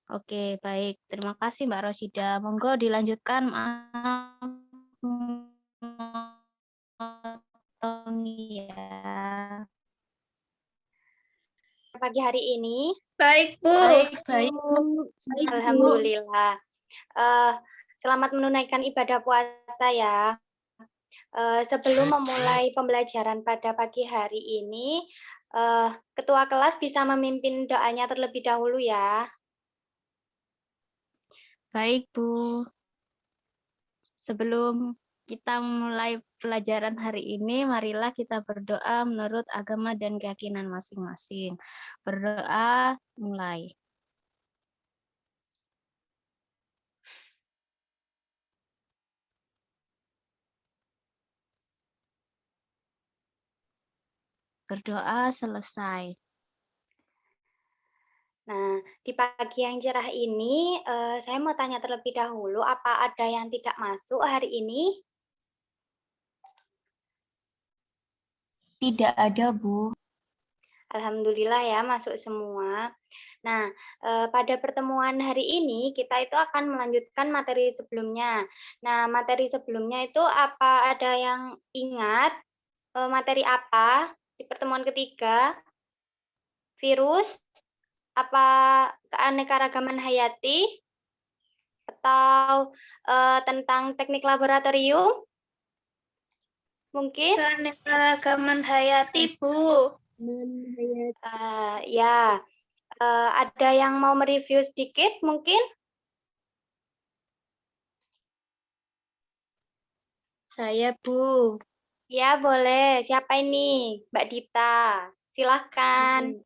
Oke, baik. Terima kasih Mbak Rosida. Monggo dilanjutkan. Maaf memotong ya. Pagi hari ini. Baik, Bu. Baik, Baik, Bu. baik, Bu. Alhamdulillah. Selamat menunaikan ibadah puasa ya. Sebelum memulai pembelajaran pada pagi hari ini, Ketua kelas bisa memimpin doanya terlebih dahulu ya. Baik, Bu. Sebelum kita mulai pelajaran hari ini, marilah kita berdoa menurut agama dan keyakinan masing-masing. Berdoa, mulai. Berdoa selesai. Nah, di pagi yang cerah ini, saya mau tanya terlebih dahulu, apa ada yang tidak masuk hari ini? Tidak ada, Bu. Alhamdulillah ya, masuk semua. Nah, pada pertemuan hari ini kita itu akan melanjutkan materi sebelumnya. Nah, materi sebelumnya itu apa ada yang ingat materi apa di pertemuan ketiga? Virus, apa keanekaragaman hayati, atau tentang teknik laboratorium? Mungkin? Keanekaragaman hayati, Bu. Ya, ada yang mau mereview sedikit mungkin? Saya, Bu. Ya, boleh. Siapa ini? Mbak Dita. Silahkan.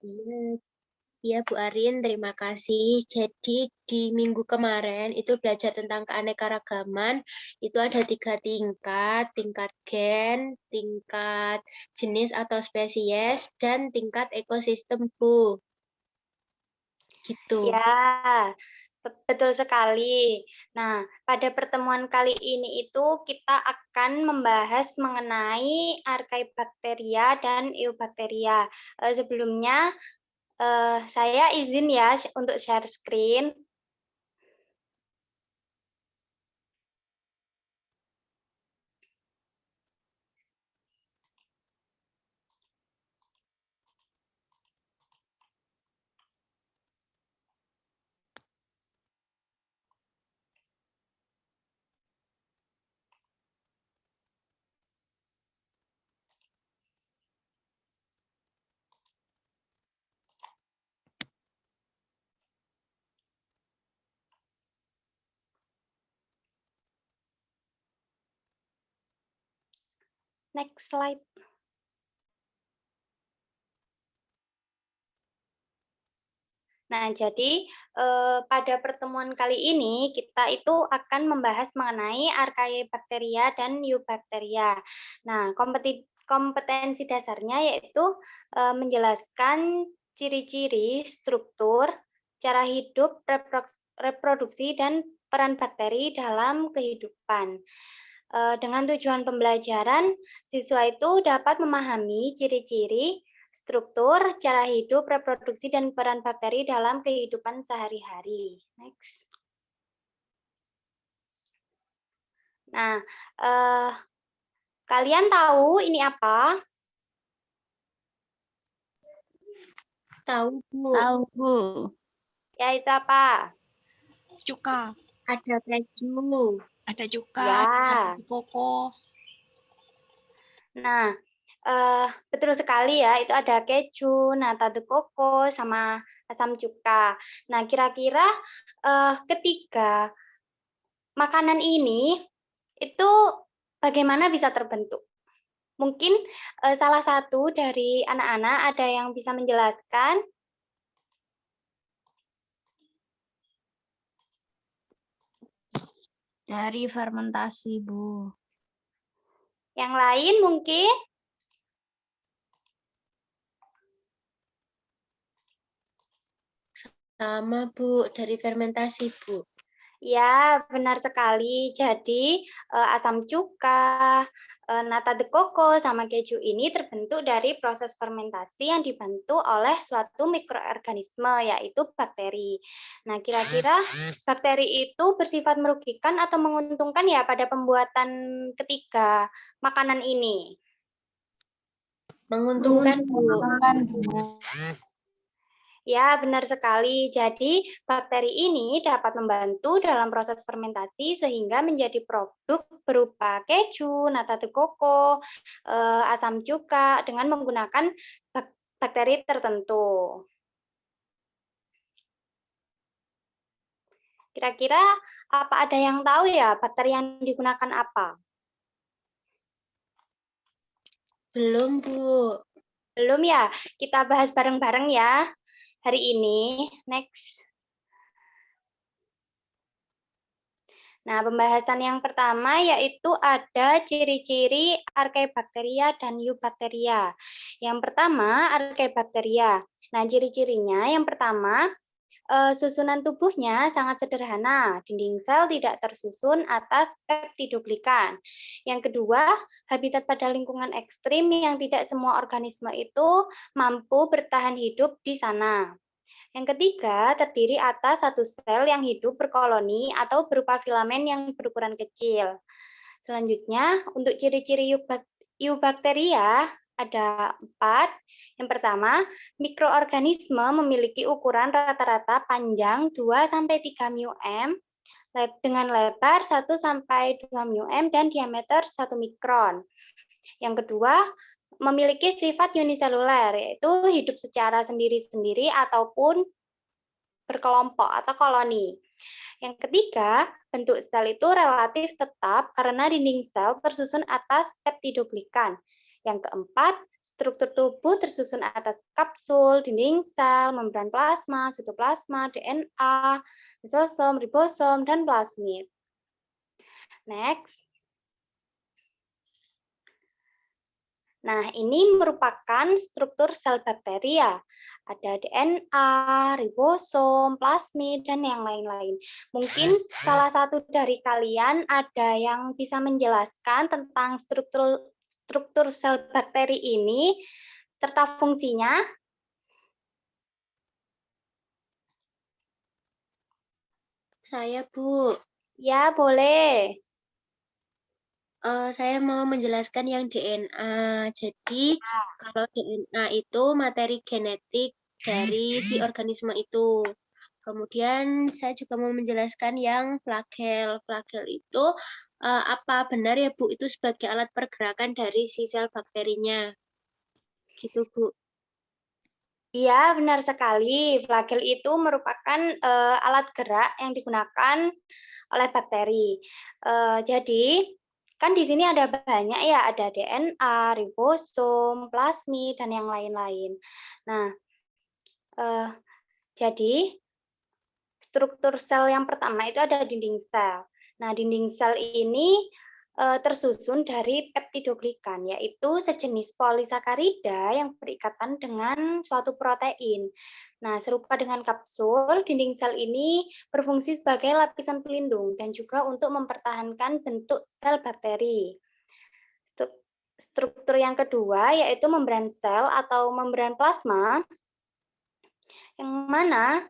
Iya, Bu Arin, terima kasih. Jadi di minggu kemarin itu belajar tentang keanekaragaman, itu ada 3 tingkat, tingkat gen, tingkat jenis atau spesies, dan tingkat ekosistem, Bu. Gitu. Ya, betul sekali. Nah, pada pertemuan kali ini itu kita akan membahas mengenai Archaebacteria dan Eubacteria. Sebelumnya, saya izin ya untuk share screen. Next slide. Nah, jadi pada pertemuan kali ini kita itu akan membahas mengenai Archaebacteria dan Eubacteria. Nah, kompetensi dasarnya yaitu menjelaskan ciri-ciri, struktur, cara hidup, reproduksi, dan peran bakteri dalam kehidupan. Dengan tujuan pembelajaran, siswa itu dapat memahami ciri-ciri, struktur, cara hidup, reproduksi, dan peran bakteri dalam kehidupan sehari-hari. Next. Nah, kalian tahu ini apa? Tahu, Bu. Tahu, Bu. Ya, itu apa? Cuka. Ada keju. Ada cuka, Ya. ada koko. Nah, betul sekali ya, itu ada keju, nata de coco, sama asam cuka. Nah, kira-kira ketiga makanan ini itu bagaimana bisa terbentuk? Mungkin salah satu dari anak-anak ada yang bisa menjelaskan? Dari fermentasi, Bu. Yang lain mungkin? Sama, Bu. Dari fermentasi, Bu. Ya, benar sekali. Jadi asam cuka, nata de coco sama keju ini terbentuk dari proses fermentasi yang dibantu oleh suatu mikroorganisme, yaitu bakteri. Nah, kira-kira bakteri itu bersifat merugikan atau menguntungkan ya pada pembuatan ketiga makanan ini? Menguntungkan, Bu. Ya, benar sekali. Jadi, bakteri ini dapat membantu dalam proses fermentasi sehingga menjadi produk berupa keju, nata de coco, asam cuka dengan menggunakan bakteri tertentu. Kira-kira apa ada yang tahu ya bakteri yang digunakan apa? Belum, Bu. Belum ya? Kita bahas bareng-bareng ya hari ini. Next. Nah, pembahasan yang pertama yaitu ada ciri-ciri Archaebacteria dan Eubacteria. Yang pertama, Archaebacteria. Nah, ciri-cirinya yang pertama, susunan tubuhnya sangat sederhana. Dinding sel tidak tersusun atas peptidoglikan. Yang kedua, habitat pada lingkungan ekstrim yang tidak semua organisme itu mampu bertahan hidup di sana. Yang ketiga, terdiri atas satu sel yang hidup berkoloni atau berupa filamen yang berukuran kecil. Selanjutnya, untuk ciri-ciri Eubacteria ada 4. Yang pertama, mikroorganisme memiliki ukuran rata-rata panjang 2-3 μm dengan lebar 1-2 μm dan diameter 1 mikron. Yang kedua, memiliki sifat uniseluler, yaitu hidup secara sendiri-sendiri ataupun berkelompok atau koloni. Yang ketiga, bentuk sel itu relatif tetap karena dinding sel tersusun atas peptidoglikan. Yang keempat, struktur tubuh tersusun atas kapsul, dinding sel, membran plasma, sitoplasma, DNA, lisosom, ribosom, dan plasmid. Next. Nah, ini merupakan struktur sel bakteri ya. Ada DNA, ribosom, plasmid, dan yang lain-lain. Mungkin salah satu dari kalian ada yang bisa menjelaskan tentang struktur sel bakteri ini serta fungsinya? Saya, Bu. Ya, boleh. Saya mau menjelaskan yang DNA. Jadi, kalau DNA itu materi genetik dari si organisme itu. Kemudian saya juga mau menjelaskan yang flagel. Flagel itu apa benar ya, Bu, itu sebagai alat pergerakan dari si sel bakterinya? Gitu, Bu. Iya, benar sekali. Flagel itu merupakan alat gerak yang digunakan oleh bakteri. Jadi, kan di sini ada banyak ya, ada DNA, ribosom, plasmid, dan yang lain-lain. Nah, jadi struktur sel yang pertama itu ada dinding sel. Nah, dinding sel ini tersusun dari peptidoglikan, yaitu sejenis polisakarida yang berikatan dengan suatu protein. Nah, serupa dengan kapsul, dinding sel ini berfungsi sebagai lapisan pelindung dan juga untuk mempertahankan bentuk sel bakteri. Struktur yang kedua yaitu membran sel atau membran plasma, yang mana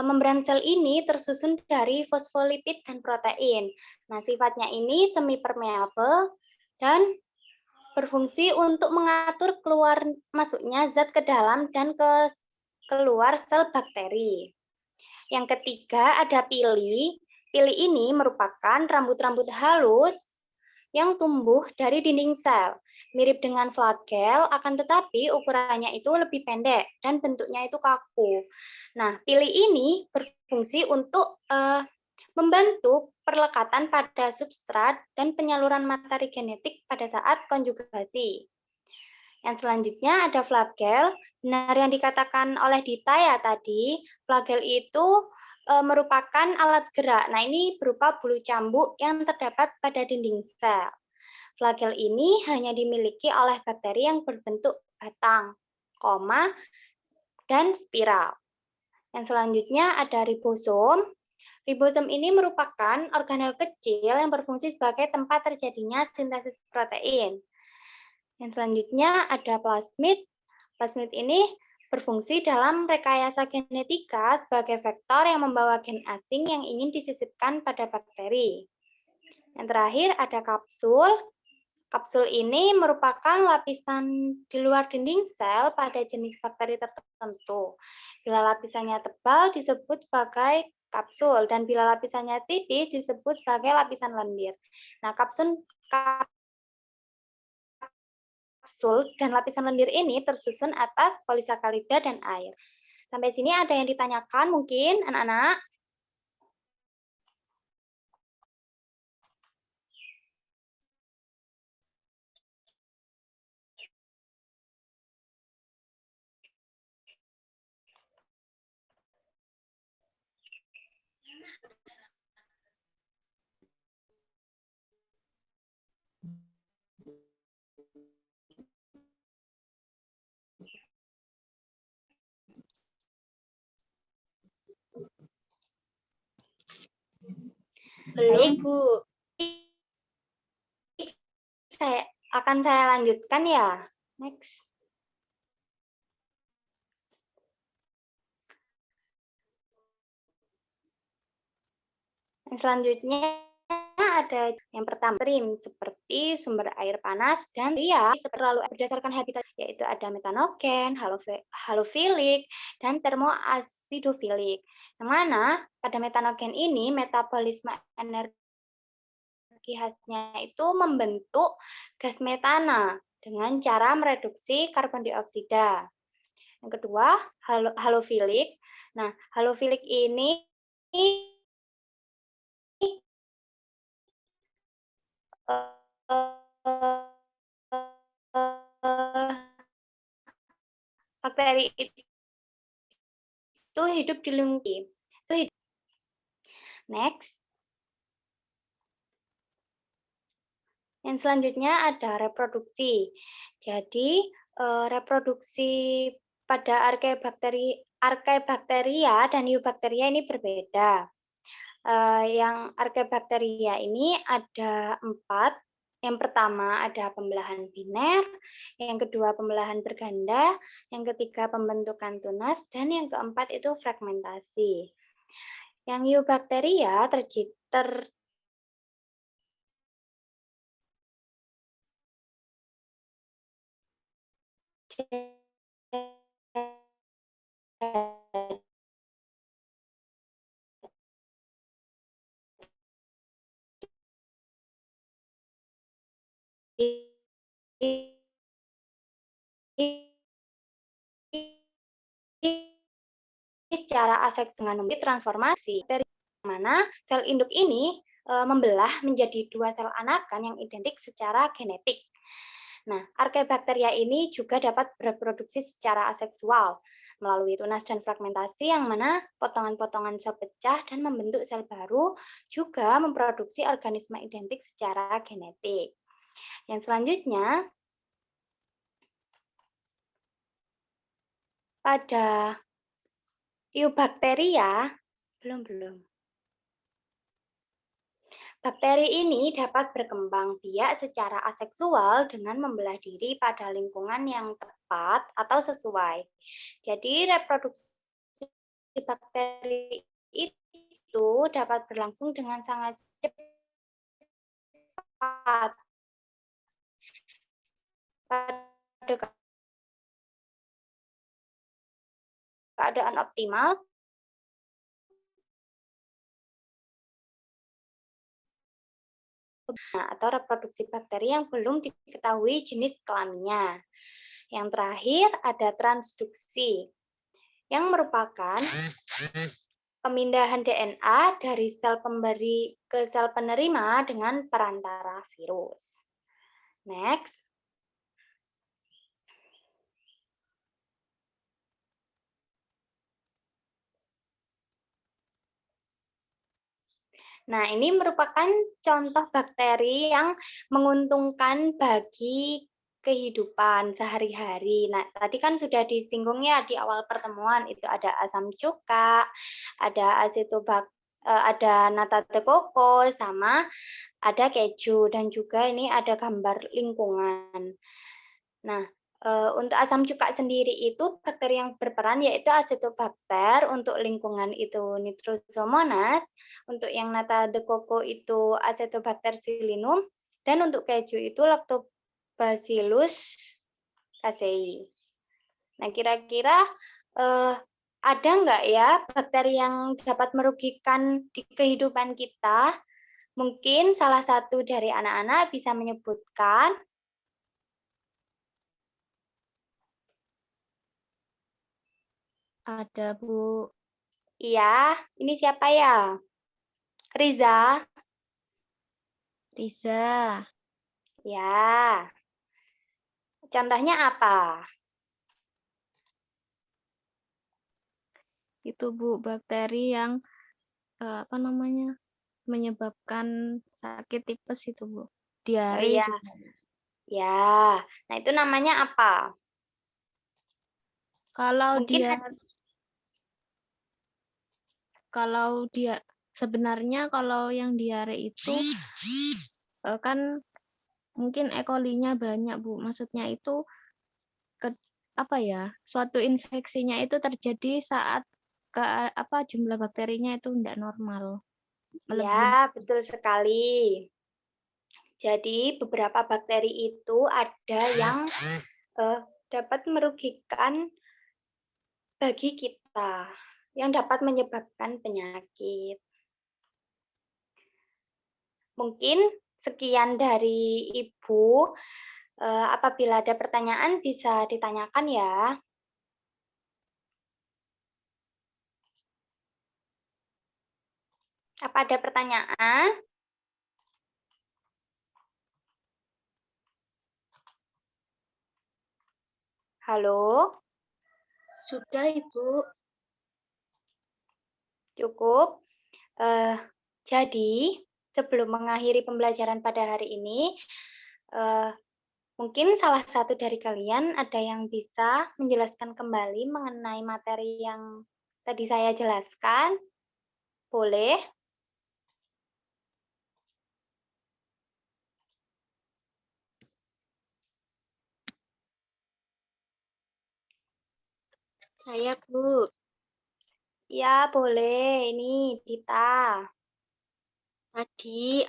membran sel ini tersusun dari fosfolipid dan protein. Nah, sifatnya ini semi permeabel dan berfungsi untuk mengatur keluar masuknya zat ke dalam dan ke keluar sel bakteri. Yang ketiga ada pili. Pili ini merupakan rambut-rambut halus yang tumbuh dari dinding sel. Mirip dengan flagel, akan tetapi ukurannya itu lebih pendek dan bentuknya itu kaku. Nah, pili ini berfungsi untuk membantu perlekatan pada substrat dan penyaluran materi genetik pada saat konjugasi. Yang selanjutnya ada flagel. Benar yang dikatakan oleh Dita ya tadi, flagel itu merupakan alat gerak. Nah, ini berupa bulu cambuk yang terdapat pada dinding sel. Flagel ini hanya dimiliki oleh bakteri yang berbentuk batang, koma, dan spiral. Yang selanjutnya ada ribosom. Ribosom ini merupakan organel kecil yang berfungsi sebagai tempat terjadinya sintesis protein. Yang selanjutnya ada plasmid. Plasmid ini berfungsi dalam rekayasa genetika sebagai vektor yang membawa gen asing yang ingin disisipkan pada bakteri. Yang terakhir ada kapsul. Kapsul ini merupakan lapisan di luar dinding sel pada jenis bakteri tertentu. Bila lapisannya tebal disebut sebagai kapsul, dan bila lapisannya tipis disebut sebagai lapisan lendir. Nah, kapsul dan lapisan lendir ini tersusun atas polisakarida dan air. Sampai sini ada yang ditanyakan mungkin, anak-anak? Belum, Baik. Bu. Akan saya lanjutkan ya. Next. Yang selanjutnya ada yang pertama stream seperti sumber air panas dan ria lalu berdasarkan habitat, yaitu ada metanogen, halofilik, dan termoasidofilik. Yang mana pada metanogen ini metabolisme energi khasnya itu membentuk gas metana dengan cara mereduksi karbon dioksida. Yang kedua, halofilik. Nah, halofilik ini bakteri itu hidup di lingkungan. Next. Yang selanjutnya ada reproduksi. Jadi, reproduksi pada Archaebacteria dan Eubacteria ini berbeda. Yang Archaebacteria ini ada 4. Yang pertama ada pembelahan biner, yang kedua pembelahan berganda, yang ketiga pembentukan tunas, dan yang keempat itu fragmentasi. Yang Eubacteria secara aseksual transformasi dari mana sel induk ini membelah menjadi 2 sel anakan yang identik secara genetik. Nah, Archaebacteria ini juga dapat bereproduksi secara aseksual melalui tunas dan fragmentasi, yang mana potongan-potongan sel pecah dan membentuk sel baru juga memproduksi organisme identik secara genetik. Yang selanjutnya, pada Eubacteria, belum. Bakteri ini dapat berkembang biak secara aseksual dengan membelah diri pada lingkungan yang tepat atau sesuai. Jadi reproduksi bakteri itu dapat berlangsung dengan sangat cepat. Pada keadaan optimal, atau reproduksi bakteri yang belum diketahui jenis kelaminnya. Yang terakhir ada transduksi, yang merupakan pemindahan DNA dari sel pemberi ke sel penerima dengan perantara virus. Next. Nah, ini merupakan contoh bakteri yang menguntungkan bagi kehidupan sehari-hari. Nah, tadi kan sudah disinggung ya di awal pertemuan, itu ada asam cuka, ada ada nata de coco sama ada keju dan juga ini ada gambar lingkungan. Nah, untuk asam cuka sendiri itu bakteri yang berperan yaitu Acetobacter, untuk lingkungan itu Nitrosomonas, untuk yang nata de coco itu Acetobacter sillinum, dan untuk keju itu Lactobacillus casei. Nah, kira-kira ada nggak ya bakteri yang dapat merugikan di kehidupan kita? Mungkin salah satu dari anak-anak bisa menyebutkan. Ada, Bu. Iya, ini siapa ya? Riza? Riza. Ya. Contohnya apa? Itu, Bu, bakteri yang apa namanya? Menyebabkan sakit tipes itu, Bu. Oh Diare iya, juga. ya. Nah, itu namanya apa? Kalau Mungkin dia sebenarnya kalau yang diare itu kan mungkin E. coli-nya banyak, Bu. Maksudnya itu apa ya? Suatu infeksinya itu terjadi saat jumlah bakterinya itu tidak normal. Melebihi. ya, betul sekali. Jadi, beberapa bakteri itu ada yang dapat merugikan bagi kita, yang dapat menyebabkan penyakit. Mungkin sekian dari Ibu. Apabila ada pertanyaan bisa ditanyakan ya. Apa ada pertanyaan? Halo, Sudah, Ibu. cukup. Jadi, sebelum mengakhiri pembelajaran pada hari ini, mungkin salah satu dari kalian ada yang bisa menjelaskan kembali mengenai materi yang tadi saya jelaskan? Boleh? Saya, Bu. Ya, boleh. Ini Dita. Tadi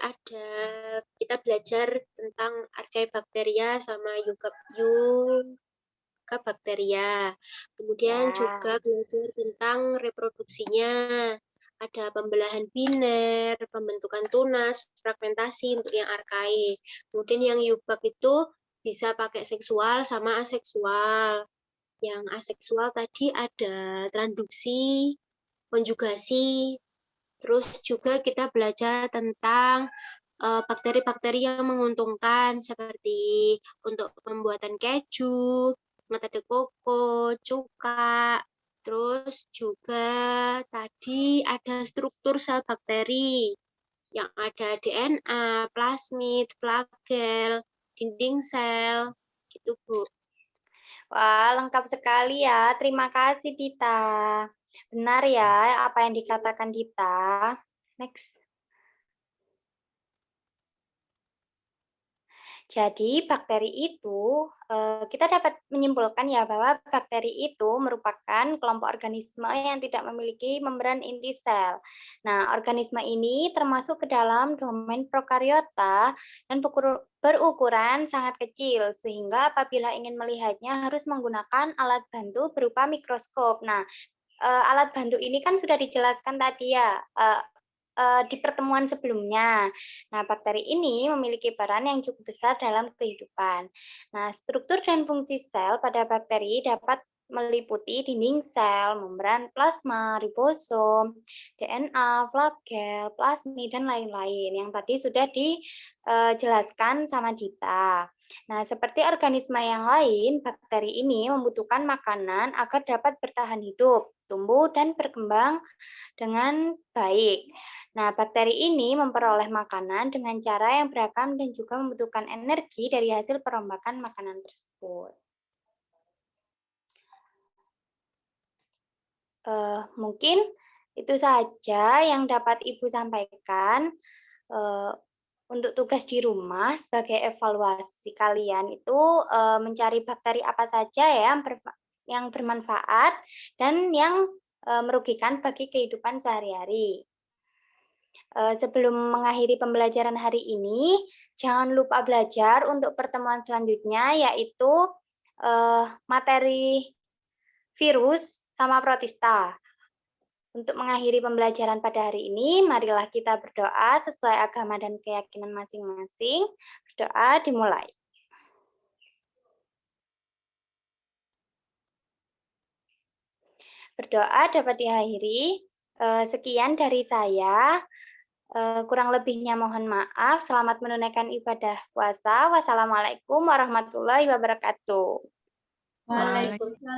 kita belajar tentang Archaebacteria sama Yucca-Bacteria. Kemudian Ya. juga belajar tentang reproduksinya. Ada pembelahan biner, pembentukan tunas, fragmentasi untuk yang arkaik. Kemudian yang Eubach itu bisa pakai seksual sama aseksual. Yang aseksual tadi ada transduksi, konjugasi, terus juga kita belajar tentang bakteri-bakteri yang menguntungkan seperti untuk pembuatan keju, nata de coco, cuka, terus juga tadi ada struktur sel bakteri yang ada DNA, plasmid, flagel, dinding sel, gitu Bu. Wah, lengkap sekali ya. Terima kasih, Dita. Benar ya apa yang dikatakan Dita. Next. Jadi bakteri itu, kita dapat menyimpulkan ya bahwa bakteri itu merupakan kelompok organisme yang tidak memiliki membran inti sel. Nah, organisme ini termasuk ke dalam domain prokariota dan berukuran sangat kecil, sehingga apabila ingin melihatnya harus menggunakan alat bantu berupa mikroskop. Nah, alat bantu ini kan sudah dijelaskan tadi ya, di pertemuan sebelumnya. Nah, bakteri ini memiliki peran yang cukup besar dalam kehidupan. Nah, struktur dan fungsi sel pada bakteri dapat meliputi dinding sel, membran plasma, ribosom, DNA, flagel, plasmid, dan lain-lain yang tadi sudah dijelaskan sama Dita. Nah, seperti organisme yang lain, bakteri ini membutuhkan makanan agar dapat bertahan hidup, tumbuh, dan berkembang dengan baik. Nah, bakteri ini memperoleh makanan dengan cara yang beragam dan juga membutuhkan energi dari hasil perombakan makanan tersebut. Mungkin Itu saja yang dapat Ibu sampaikan. Untuk tugas di rumah sebagai evaluasi kalian itu mencari bakteri apa saja ya yang bermanfaat dan yang merugikan bagi kehidupan sehari-hari. Sebelum mengakhiri pembelajaran hari ini, jangan lupa belajar untuk pertemuan selanjutnya, yaitu materi virus sama protista. Untuk mengakhiri pembelajaran pada hari ini, marilah kita berdoa sesuai agama dan keyakinan masing-masing. Berdoa dimulai. Berdoa dapat diakhiri. Sekian dari saya. Kurang lebihnya mohon maaf. Selamat menunaikan ibadah puasa. Wassalamualaikum warahmatullahi wabarakatuh. Waalaikumsalam.